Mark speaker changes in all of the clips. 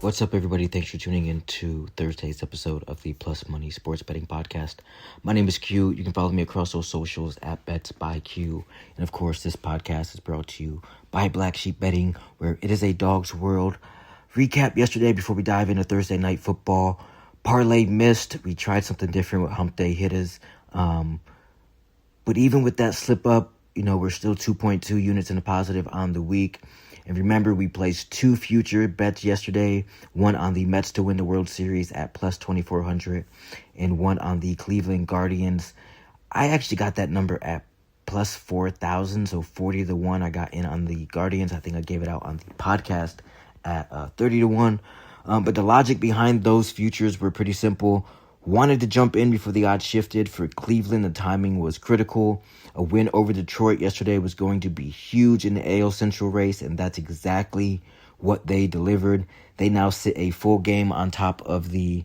Speaker 1: What's up, everybody? Thanks for tuning in to Thursday's episode of the Plus Money Sports Betting Podcast. My name is Q. You can follow me across those socials at Bets by Q. And of course, this podcast is brought to you by Black Sheep Betting, where it is a dog's world. Recap yesterday before we dive into Thursday night football. Parlay missed. We tried something different with Hump Day hitters. But even with that slip up, we're still 2.2 units in the positive on the week. And remember, we placed two future bets yesterday, one on the Mets to win the World Series at plus 2,400 and one on the Cleveland Guardians. I actually got that number at plus 4,000, so 40-1 I got in on the Guardians. I think I gave it out on the podcast at 30-1. But the logic behind those futures were pretty simple. Wanted to jump in before the odds shifted. For Cleveland, the timing was critical. A win over Detroit yesterday was going to be huge in the AL Central race, and that's exactly what they delivered. They now sit a full game on top of the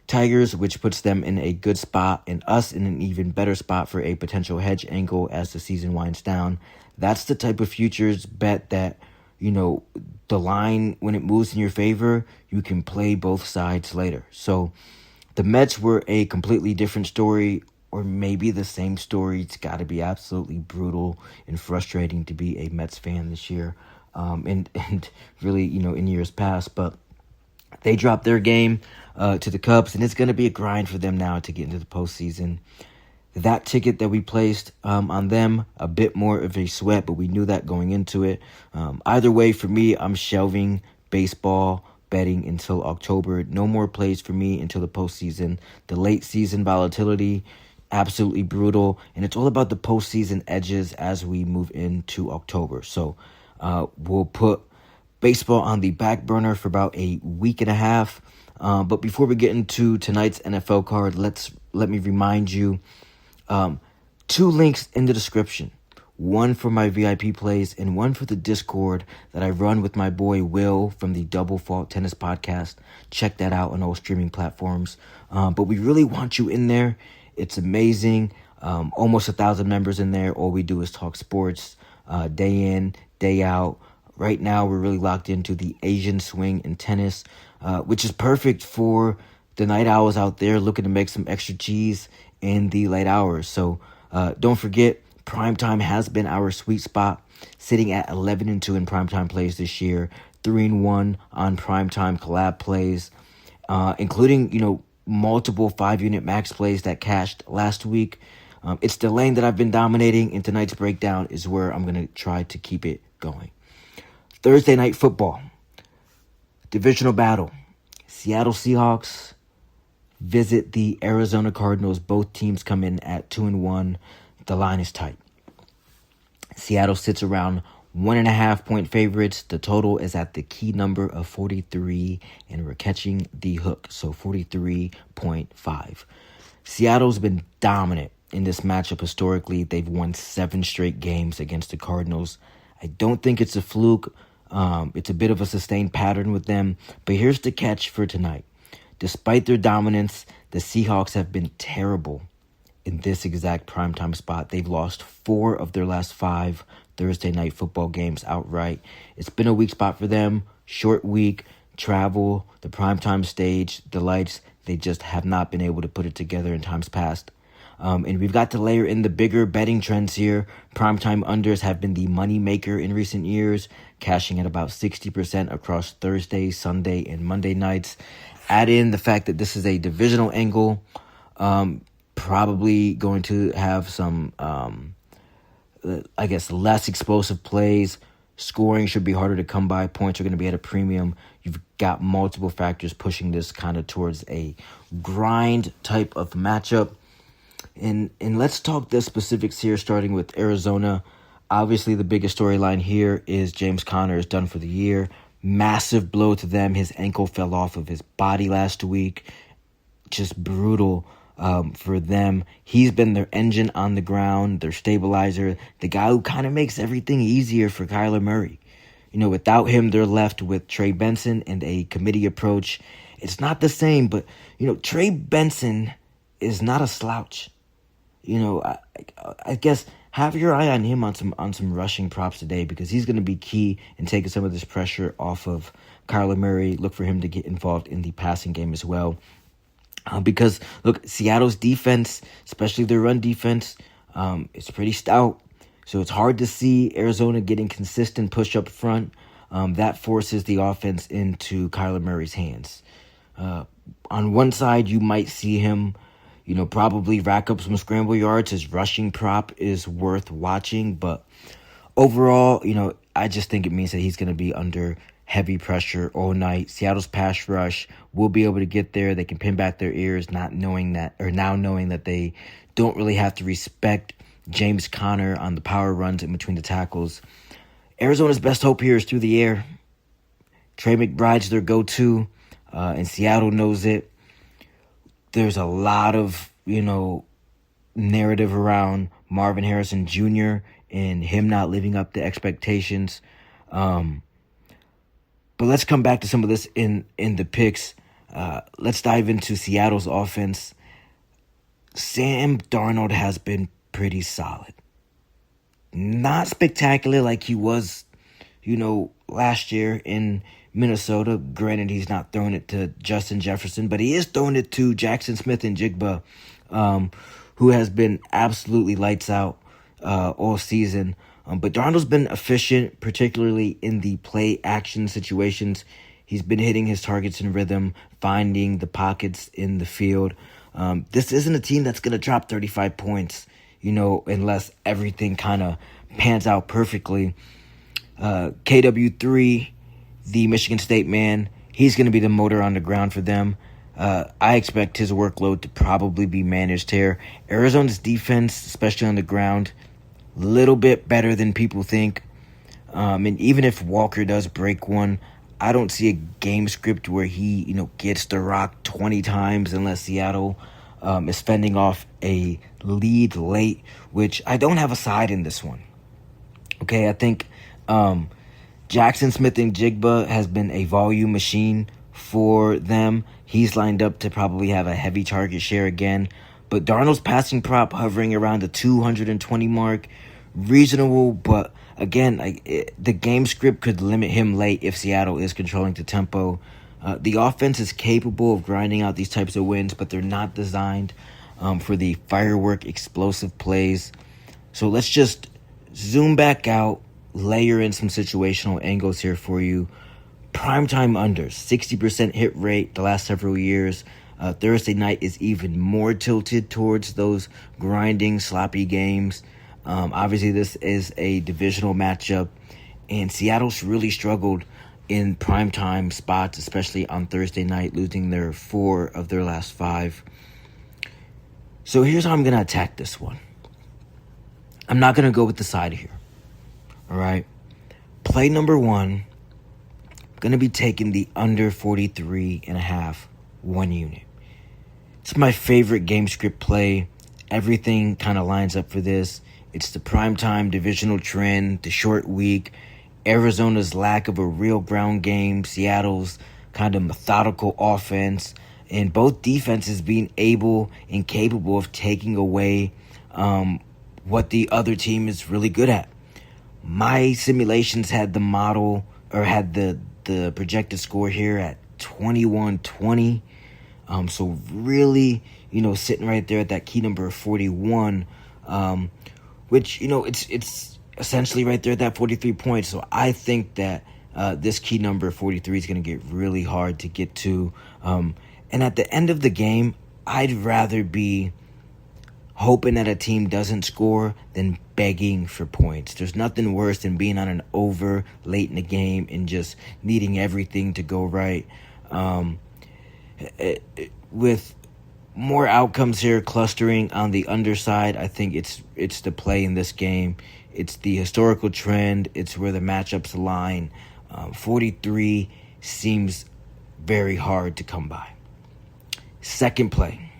Speaker 1: Tigers, which puts them in a good spot and us in an even better spot for a potential hedge angle as the season winds down. That's the type of futures bet that, the line, when it moves in your favor, you can play both sides later. So the Mets were a completely different story, or maybe the same story. It's got to be absolutely brutal and frustrating to be a Mets fan this year, and really, in years past. But they dropped their game to the Cubs, and it's going to be a grind for them now to get into the postseason. That ticket that we placed on them, a bit more of a sweat, but we knew that going into it. Either way, for me, I'm shelving baseball betting until October. No more plays for me until the postseason. The late season volatility, absolutely brutal, and it's all about the postseason edges as we move into October. So we'll put baseball on the back burner for about a week and a half. But before we get into tonight's NFL card, let me remind you, two links in the description. One for my VIP plays and one for the Discord that I run with my boy Will from the Double Fault Tennis Podcast. Check that out on all streaming platforms. But we really want you in there. It's amazing. Almost 1,000 members in there. All we do is talk sports day in, day out. Right now, we're really locked into the Asian swing in tennis, which is perfect for the night owls out there looking to make some extra cheese in the late hours. So don't forget, primetime has been our sweet spot, sitting at 11-2 in primetime plays this year, 3-1 on primetime collab plays, including, multiple 5-unit max plays that cashed last week. It's the lane that I've been dominating, and tonight's breakdown is where I'm going to try to keep it going. Thursday night football, divisional battle. Seattle Seahawks visit the Arizona Cardinals. Both teams come in at 2-1. The line is tight. Seattle sits around 1.5-point favorites. The total is at the key number of 43, and we're catching the hook, so 43.5. Seattle's been dominant in this matchup historically. They've won 7 straight games against the Cardinals. I don't think it's a fluke. It's a bit of a sustained pattern with them. But here's the catch for tonight. Despite their dominance, the Seahawks have been terrible in this exact primetime spot. They've lost 4 of their last 5 Thursday night football games outright. It's been a weak spot for them. Short week, travel, the primetime stage, the lights. They just have not been able to put it together in times past. And we've got to layer in the bigger betting trends here. Primetime unders have been the money maker in recent years, cashing at about 60% across Thursday, Sunday, and Monday nights. Add in the fact that this is a divisional angle, probably going to have some, less explosive plays. Scoring should be harder to come by. Points are going to be at a premium. You've got multiple factors pushing this kind of towards a grind type of matchup. And let's talk the specifics here, starting with Arizona. Obviously, the biggest storyline here is James Conner is done for the year. Massive blow to them. His ankle fell off of his body last week. Just brutal for them. He's been their engine on the ground, their stabilizer, the guy who kind of makes everything easier for Kyler Murray. Without him, they're left with Trey Benson and a committee approach. It's not the same, but, Trey Benson is not a slouch. I guess have your eye on him on some rushing props today, because he's going to be key in taking some of this pressure off of Kyler Murray. Look for him to get involved in the passing game as well. Because, look, Seattle's defense, especially their run defense, it's pretty stout. So it's hard to see Arizona getting consistent push up front. That forces the offense into Kyler Murray's hands. On one side, you might see him, probably rack up some scramble yards. His rushing prop is worth watching. But overall, I just think it means that he's going to be under heavy pressure all night. Seattle's pass rush will be able to get there. They can pin back their ears, now knowing that they don't really have to respect James Conner on the power runs in between the tackles. Arizona's best hope here is through the air. Trey McBride's their go-to, and Seattle knows it. There's a lot of, narrative around Marvin Harrison Jr. and him not living up to expectations. But let's come back to some of this in the picks. Let's dive into Seattle's offense. Sam Darnold has been pretty solid. Not spectacular like he was, last year in Minnesota. Granted, he's not throwing it to Justin Jefferson, but he is throwing it to Jackson Smith-Njigba, who has been absolutely lights out all season. But Darnold's been efficient, particularly in the play-action situations. He's been hitting his targets in rhythm, finding the pockets in the field. This isn't a team that's going to drop 35 points, unless everything kind of pans out perfectly. KW3, the Michigan State man, he's going to be the motor on the ground for them. I expect his workload to probably be managed here. Arizona's defense, especially on the ground, little bit better than people think. And even if Walker does break one, I don't see a game script where he, gets the rock 20 times unless Seattle is fending off a lead late, which I don't have a side in this one. Okay, I think Jackson Smith-Njigba has been a volume machine for them. He's lined up to probably have a heavy target share again. But Darnold's passing prop hovering around the 220 mark, reasonable, but again, the game script could limit him late if Seattle is controlling the tempo. The offense is capable of grinding out these types of wins, but they're not designed for the firework explosive plays. So let's just zoom back out, layer in some situational angles here for you. Primetime unders, 60% hit rate the last several years. Thursday night is even more tilted towards those grinding, sloppy games. Obviously, this is a divisional matchup, and Seattle's really struggled in primetime spots, especially on Thursday night, losing 4 of their last 5. So here's how I'm going to attack this one. I'm not going to go with the side here. All right? Play number 1, I'm going to be taking the under 43.5, 1 unit. It's my favorite game script play. Everything kind of lines up for this. It's the primetime divisional trend, the short week, Arizona's lack of a real ground game, Seattle's kind of methodical offense, and both defenses being able and capable of taking away what the other team is really good at. My simulations had the model, or had the projected score here at 21-20. So really, sitting right there at that key number of 41, which, it's essentially right there at that 43 points. So I think that this key number 43 is going to get really hard to get to. And at the end of the game, I'd rather be hoping that a team doesn't score than begging for points. There's nothing worse than being on an over late in the game and just needing everything to go right. With more outcomes here clustering on the underside, I think it's the play in this game. It's the historical trend. It's where the matchups align. 43 seems very hard to come by. Second play.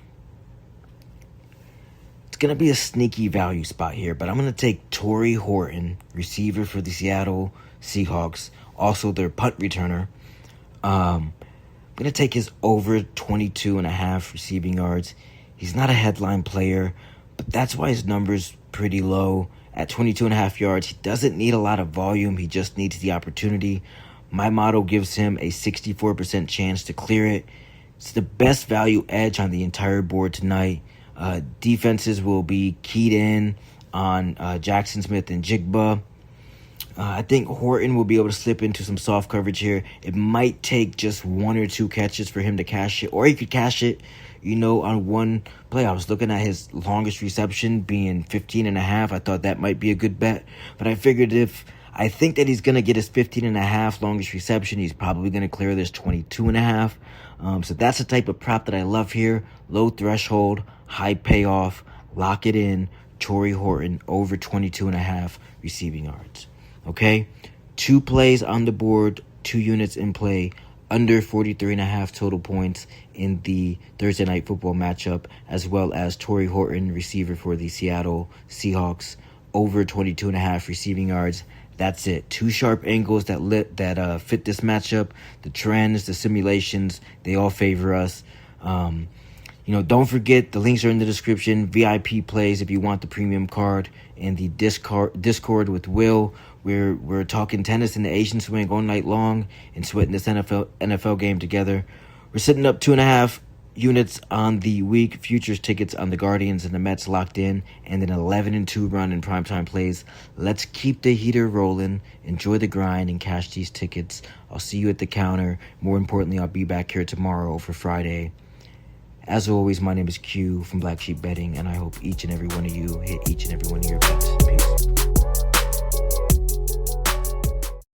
Speaker 1: It's going to be a sneaky value spot here, but I'm going to take Torrey Horton, receiver for the Seattle Seahawks, also their punt returner. I'm going to take his over 22.5 receiving yards. He's not a headline player, but that's why his number's pretty low at 22.5 yards. He doesn't need a lot of volume. He just needs the opportunity. My model gives him a 64% chance to clear it. It's the best value edge on the entire board tonight. Defenses will be keyed in on Jackson Smith and Jigba. I think Horton will be able to slip into some soft coverage here. It might take just 1 or 2 catches for him to cash it, or he could cash it, on one play. I was looking at his longest reception being 15.5. I thought that might be a good bet, but I figured I think that he's going to get his 15.5 longest reception, he's probably going to clear this 22.5. So that's the type of prop that I love here. Low threshold, high payoff, lock it in. Torrey Horton over 22.5 receiving yards. Okay, 2 plays on the board, 2 units in play, under 43.5 total points in the Thursday Night Football matchup, as well as Torrey Horton, receiver for the Seattle Seahawks, over 22.5 receiving yards. That's it. 2 sharp angles that fit this matchup. The trends, the simulations, they all favor us. Don't forget, the links are in the description. VIP plays if you want the premium card, and the Discord with Will. We're talking tennis in the Asian swing all night long and sweating this NFL game together. We're sitting up 2.5 units on the week. Futures tickets on the Guardians and the Mets locked in, and an 11-2 run in primetime plays. Let's keep the heater rolling. Enjoy the grind and cash these tickets. I'll see you at the counter. More importantly, I'll be back here tomorrow for Friday. As always, my name is Q from Black Sheep Betting, and I hope each and every one of you hit each and every one of your bets. Peace.